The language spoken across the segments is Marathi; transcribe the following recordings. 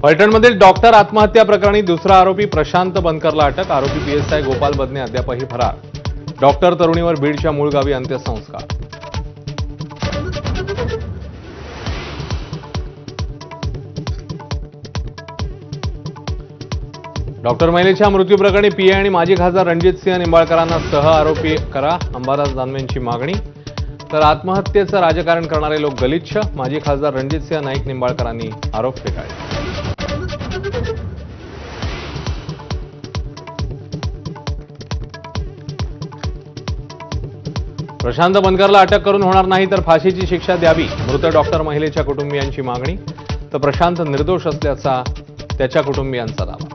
फलटणमधील डॉक्टर आत्महत्या प्रकरणी दुसरा आरोपी प्रशांत बनकरला अटक। आरोपी पीएसआय गोपाल बदने अद्यापही फरार। डॉक्टर तरुणीवर बीडच्या मूळ गावी अंत्यसंस्कार। डॉक्टर महिलेच्या मृत्यू प्रकरणी पीए आणि माजी खासदार रणजितसिंह निंबाळकरांना सह आरोपी करा, अंबादास दानवेंची मागणी। तर आत्महत्येचं राजकारण करणारे लोक गलिच्छ, माजी खासदार रणजितसिंह नाईक निंबाळकरांनी आरोप फेटाळले। प्रशांत बनकरला अटक करून होणार नाही तर फाशीची शिक्षा द्यावी, मृत डॉक्टर महिलेच्या कुटुंबियांची मागणी। तर प्रशांत निर्दोष असल्याचा त्याच्या कुटुंबियांचा दावा।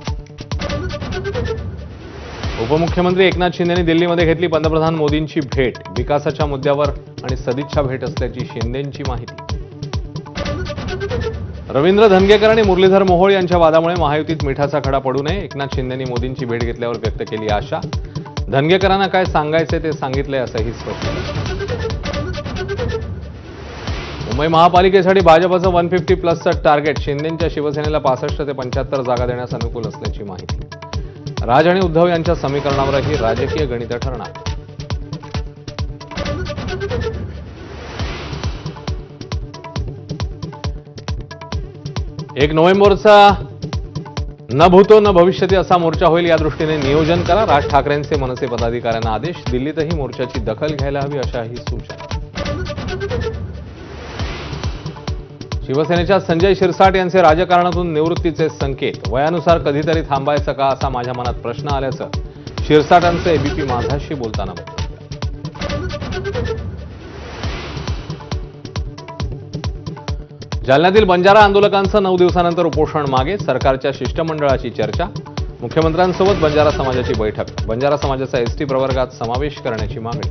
उपमुख्यमंत्री एकनाथ शिंदेंनी दिल्लीमध्ये घेतली पंतप्रधान मोदींची भेट। विकासाच्या मुद्द्यावर आणि सदिच्छा भेट असल्याची शिंदेंची माहिती। रवींद्र धनगेकर आणि मुरलीधर मोहोळ यांच्या वादामुळे महायुतीत मिठाचा खडा पडू नये, एकनाथ शिंदेंनी मोदींची भेट घेतल्यावर व्यक्त केली आशा। धनगेकरांना काय सांगायचे ते सांगितलंय असंही स्पष्ट केलं। मुंबई महापालिकेसाठी भाजपचं 150+ टार्गेट। शिंदेंच्या शिवसेनेला 65 ते 75 जागा देण्यास अनुकूल असल्याची माहिती। राज आणि उद्धव यांच्या समीकरणावरही राजकीय गणित ठरणार। 1 नोव्हेंबरचा न भूतो न भविष्यती असा मोर्चा होईल, या दृष्टीने नियोजन करा। राज ठाकरेंचे मनसे पदाधिकाऱ्यांना आदेश। दिल्लीतही मोर्चाची दखल घ्यायला हवी अशाही सूचना। शिवसेनेच्या संजय शिरसाट यांचे राजकारणातून निवृत्तीचे संकेत। वयानुसार कधीतरी थांबायचं का असा माझ्या मनात प्रश्न आल्याचं शिरसाटांचे एबीपी माझाशी बोलताना वक्तव्य। जालन्यातील बंजारा आंदोलकांचं 9 दिवसानंतर उपोषण मागे। सरकारच्या शिष्टमंडळाची चर्चा। मुख्यमंत्र्यांसोबत बंजारा समाजाची बैठक। बंजारा समाजाचा एसटी प्रवर्गात समावेश करण्याची मागणी।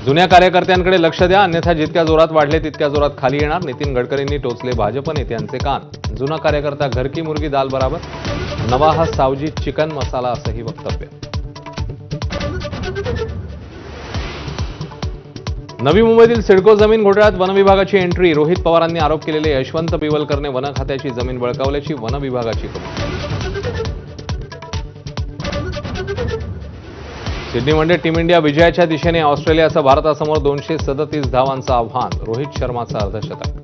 जुन्या कार्यकर्त्यांकडे लक्ष द्या, अन्यथा जितक्या जोरात वाढले तितक्या जोरात खाली येणार। नितीन गडकरींनी टोचले भाजप नेत्यांचे कान। जुना कार्यकर्ता घर की मुर्गी दाल बराबर, नवा हा सावजी चिकन मसाला असंही वक्तव्य। नवी मुंबईतील सिडको जमीन घोटाळ्यात वन विभागाची एंट्री। रोहित पवारांनी आरोप केलेले यशवंत बिवलकरने वन खात्याची जमीन बळकावल्याची वन विभागाची कबुली। सिडनी वनडे टीम इंडिया विजयाच्या दिशेने। ऑस्ट्रेलियाचं भारतासमोर 237 धावांचं आव्हान। रोहित शर्माचं अर्धशतक।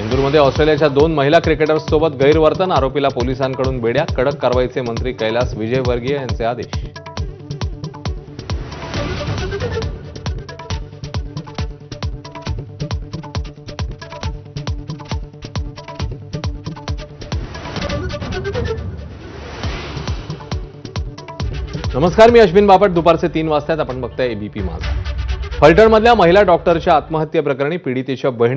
इंदूरमध्ये ऑस्ट्रेलियाच्या 2 महिला क्रिकेटर्ससोबत गैरवर्तन। आरोपीला पोलिसांकडून बेड्या। कडक कारवाईचे मंत्री कैलास विजयवर्गीय यांचे आदेश। नमस्कार, मी अश्विन बापट। दुपारचे 3 वाजता आपण बघताय एबीपी माझा। फलटणमधल्या महिला डॉक्टरच्या आत्महत्येप्रकरणी पीडितेच्या बहिणी